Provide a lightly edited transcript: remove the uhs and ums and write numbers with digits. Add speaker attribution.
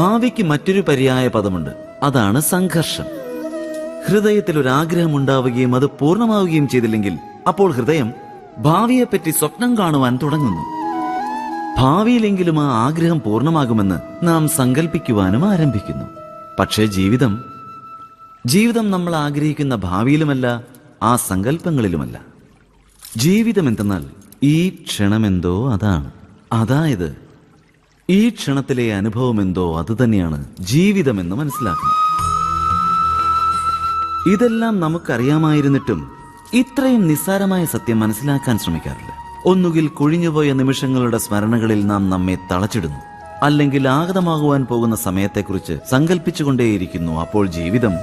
Speaker 1: ഭാവിക്ക് മറ്റൊരു പര്യായ പദമുണ്ട്. അതാണ് സംഘർഷം. ഹൃദയത്തിൽ ഒരു ആഗ്രഹം ഉണ്ടാവുകയും അത് പൂർണ്ണമാവുകയും ചെയ്തില്ലെങ്കിൽ അപ്പോൾ ഹൃദയം ഭാവിയെപ്പറ്റി സ്വപ്നം കാണുവാൻ തുടങ്ങുന്നു. ഭാവിയിലെങ്കിലും ആ ആഗ്രഹം പൂർണ്ണമാകുമെന്ന് നാം സങ്കല്പിക്കുവാനും ആരംഭിക്കുന്നു. പക്ഷേ ജീവിതം നമ്മൾ ആഗ്രഹിക്കുന്ന ഭാവിയിലുമല്ല, ആ സങ്കല്പങ്ങളിലുമല്ല. ജീവിതം എന്തെന്നാൽ ഈ ക്ഷണമെന്തോ അതാണ്. അതായത് ഈ ക്ഷണത്തിലെ അനുഭവമെന്തോ അതുതന്നെയാണ് ജീവിതമെന്ന് മനസ്സിലാക്കണം. ഇതെല്ലാം നമുക്കറിയാമായിരുന്നിട്ടും ഇത്രയും നിസ്സാരമായ സത്യം മനസ്സിലാക്കാൻ ശ്രമിക്കാറില്ല. ഒന്നുകിൽ കൊഴിഞ്ഞുപോയ നിമിഷങ്ങളുടെ സ്മരണകളിൽ നാം നമ്മെ തളച്ചിടുന്നു, അല്ലെങ്കിൽ ആഗതമാകുവാൻ പോകുന്ന സമയത്തെക്കുറിച്ച് സങ്കല്പിച്ചുകൊണ്ടേയിരിക്കുന്നു. അപ്പോൾ ജീവിതം